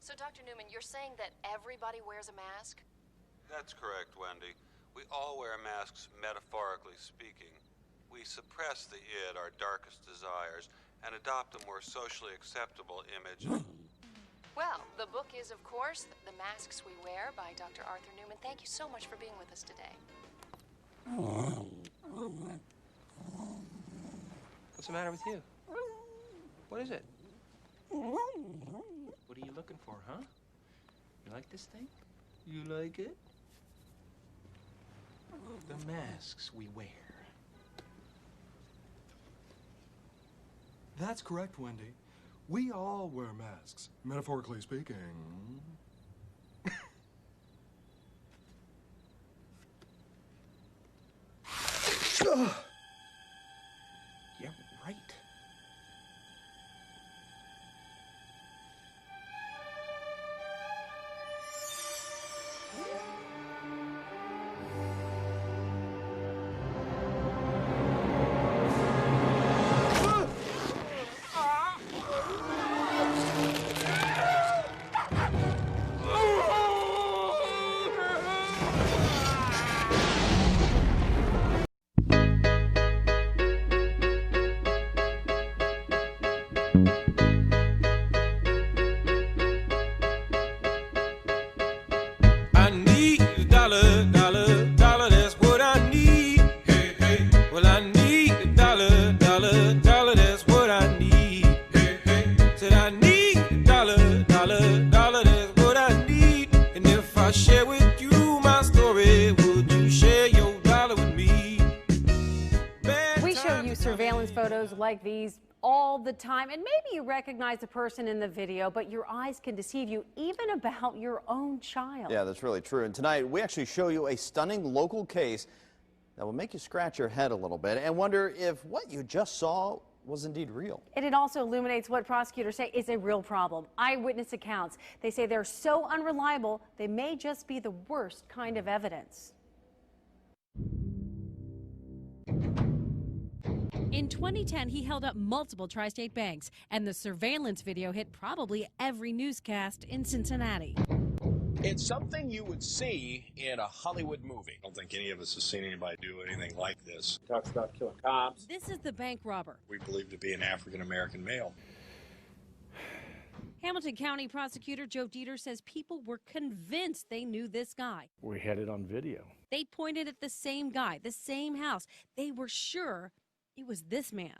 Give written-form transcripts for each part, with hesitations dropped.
So, Dr. Newman, you're saying that everybody wears a mask? That's correct, Wendy. We all wear masks, metaphorically speaking. We suppress the id, our darkest desires, and adopt a more socially acceptable image. Well, the book is, of course, The Masks We Wear by Dr. Arthur Newman. Thank you so much for being with us today. What's the matter with you? What is it? What are you looking for, huh? You like this thing? You like it? The masks we wear. That's correct, Wendy. We all wear masks, metaphorically speaking. Yeah, right. I need a dollar, dollar, dollar, that's what I need. Hey, hey. Well, I need a dollar, dollar, dollar, that's what I need. Hey, hey. Said I need a dollar, dollar, dollar, that's what I need. And if I share with you my story, would you share your dollar with me? We show you surveillance photos like these all the time, and maybe you recognize the person in the video, but your eyes can deceive you even about your own child. Yeah, that's really true. And tonight we actually show you a stunning local case that will make you scratch your head a little bit and wonder if what you just saw was indeed real. And it also illuminates what prosecutors say is a real problem. Eyewitness accounts. They say they're so unreliable, they may just be the worst kind of evidence. In 2010, he held up multiple tri-state banks, and the surveillance video hit probably every newscast in Cincinnati. It's something you would see in a Hollywood movie. I don't think any of us has seen anybody do anything like this. He talks about killing cops. This is the bank robber. We believe to be an African-American male. Hamilton County prosecutor Joe Dieter says people were convinced they knew this guy. We had it on video. They pointed at the same guy, the same house. They were sure it was this man.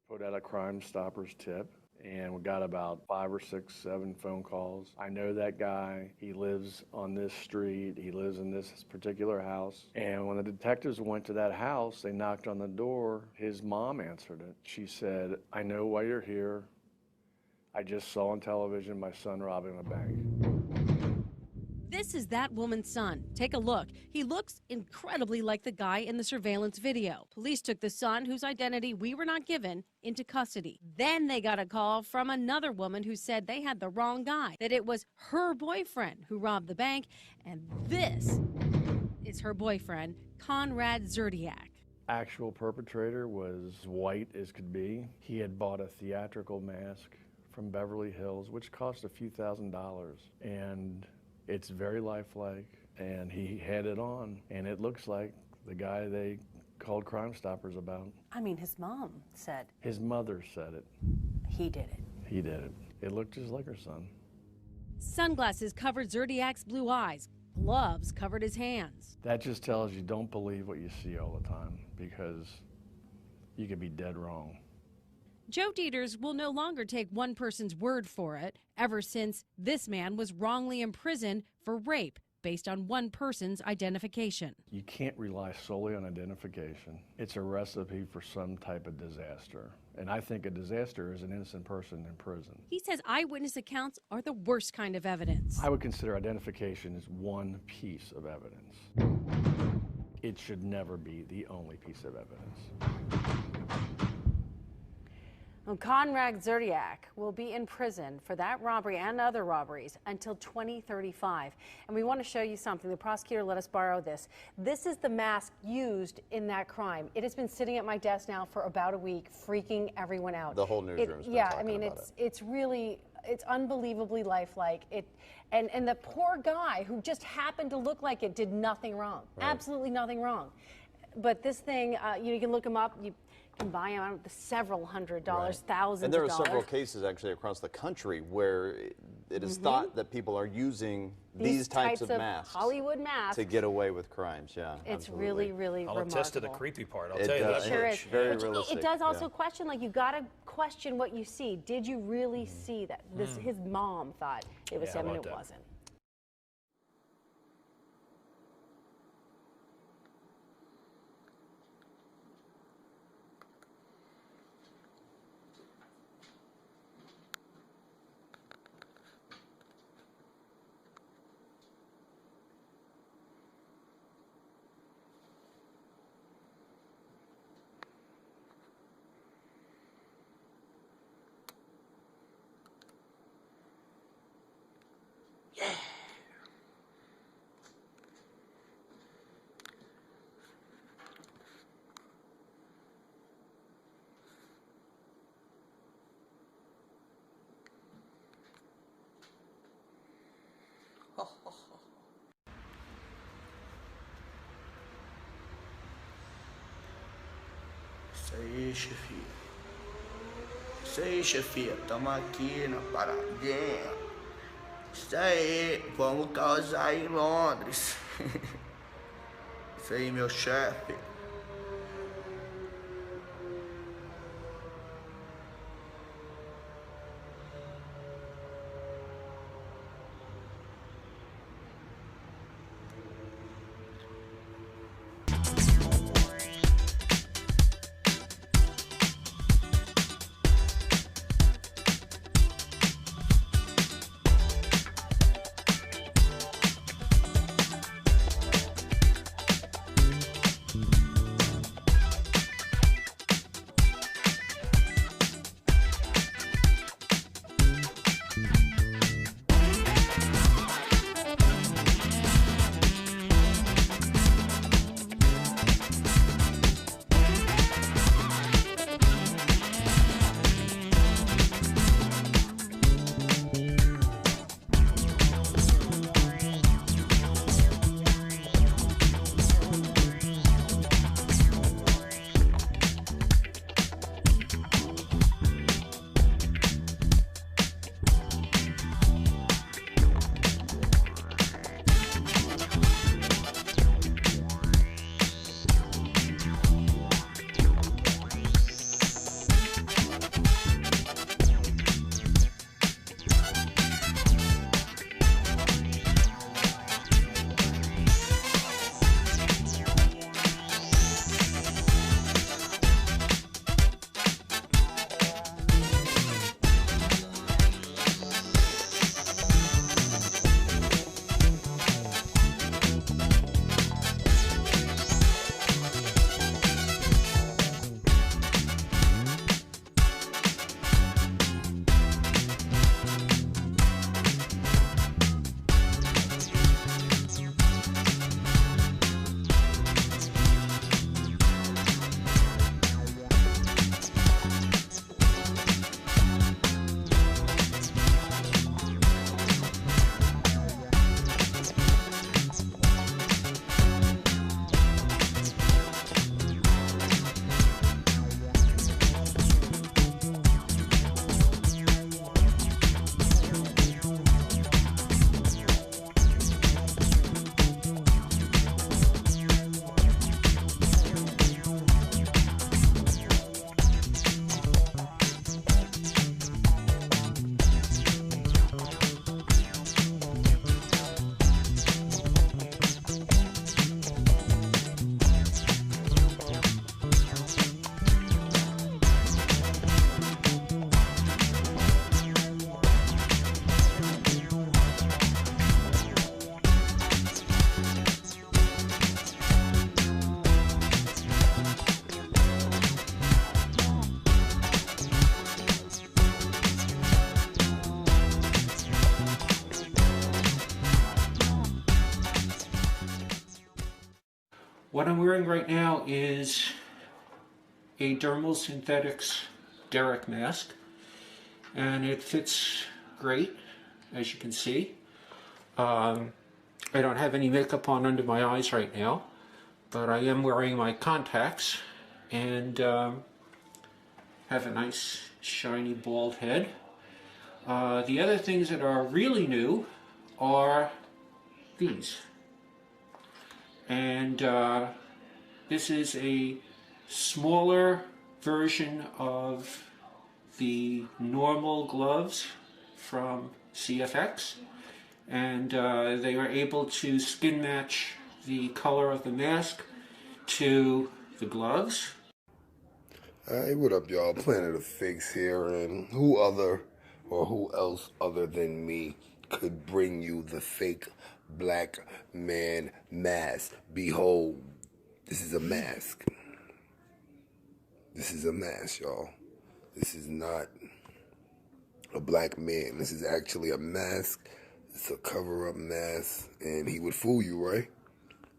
We put out a Crime Stoppers tip, and we got about 5 or 6, 7 phone calls. I know that guy. He lives on this street. He lives in this particular house. And when the detectives went to that house, they knocked on the door. His mom answered it. She said, "I know why you're here. I just saw on television my son robbing a bank." This is that woman's son. Take a look. He looks incredibly like the guy in the surveillance video. Police took the son, whose identity we were not given, into custody. Then they got a call from another woman who said they had the wrong guy, that it was her boyfriend who robbed the bank, and this is her boyfriend, Conrad Zerdiak. Actual perpetrator was white as could be. He had bought a theatrical mask from Beverly Hills, which cost a few $1,000s. And it's very lifelike, and he had it on, and it looks like the guy they called Crime Stoppers about. I mean, his mom said. His mother said it. He did it. He did it. It looked just like her son. Sunglasses covered Zerdiak's blue eyes. Gloves covered his hands. That just tells you don't believe what you see all the time, because you could be dead wrong. Joe Dieters will no longer take one person's word for it, ever since this man was wrongly imprisoned for rape based on one person's identification. You can't rely solely on identification. It's a recipe for some type of disaster. And I think a disaster is an innocent person in prison. He says eyewitness accounts are the worst kind of evidence. I would consider identification as one piece of evidence. It should never be the only piece of evidence. Well, Conrad Zerdiak will be in prison for that robbery and other robberies until 2035. And we want to show you something. The prosecutor let us borrow this. This is the mask used in that crime. It has been sitting at my desk now for about a week, freaking everyone out. The whole newsroom's been yeah, talking I mean, about it's really It's unbelievably lifelike. And the poor guy who just happened to look like it did nothing wrong. Right. Absolutely nothing wrong. But this thing, you can look them up. You can buy them for several $100s, thousands of dollars. And there are several cases actually across the country where it is thought that people are using these types of masks, Hollywood masks, to get away with crimes. Yeah, it's really, really remarkable. I'll attest to the creepy part. I'll tell you that. Sure is. Very realistic. It does also question, like, you got to question what you see. Did you really see that? His mom thought it was him, and it wasn't. Isso aí, chefia. Isso aí, chefia. Tamo aqui na paradinha. Isso aí. Vamos causar em Londres. Isso aí, meu chefe. What I'm wearing right now is a dermal synthetics Derrick mask, and it fits great, as you can see. I don't have any makeup on under my eyes right now, but I am wearing my contacts and have a nice shiny bald head. The other things that are really new are these. And this is a smaller version of the normal gloves from CFX, and they were able to skin match the color of the mask to the gloves. Hey, what up, y'all? Planet of Fakes here, and who else other than me could bring you the fake black man mask? Behold, this is a mask. This is a mask, y'all. This is not a black man. This is actually a mask. It's a cover-up mask, and he would fool you, right?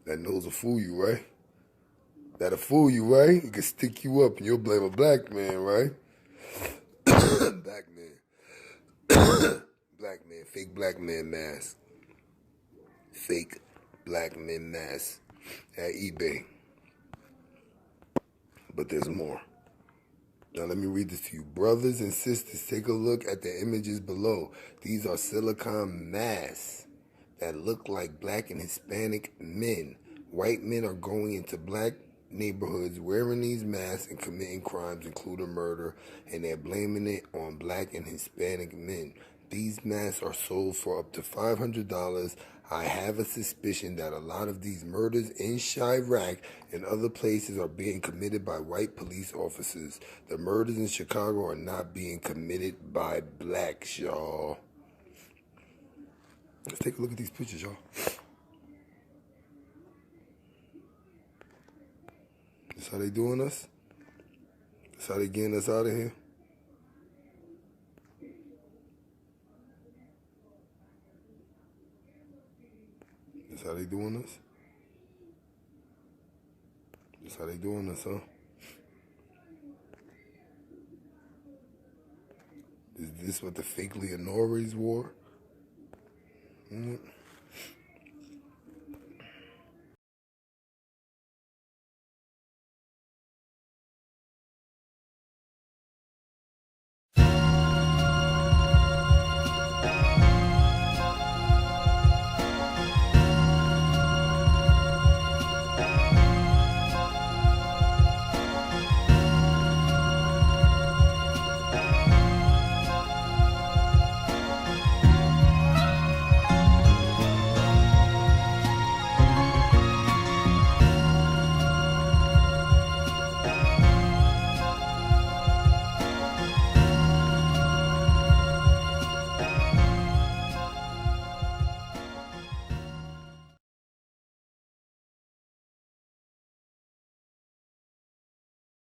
That nose will fool you, right? That'll fool you, right? He can stick you up, and you'll blame a black man, right? Black man. Black man. Fake black man mask. Fake black man mask at eBay. But there's more. Now let me read this to you. Brothers and sisters, take a look at the images below. These are silicone masks that look like black and Hispanic men. White men are going into black neighborhoods wearing these masks and committing crimes, including murder, and they're blaming it on black and Hispanic men. These masks are sold for up to $500. I have a suspicion that a lot of these murders in Chirac and other places are being committed by white police officers. The murders in Chicago are not being committed by blacks, y'all. Let's take a look at these pictures, y'all. That's how they doing us? That's how they getting us out of here? That's how they doing us? That's how they doing us, huh? Is this what the fake Leonoras wore?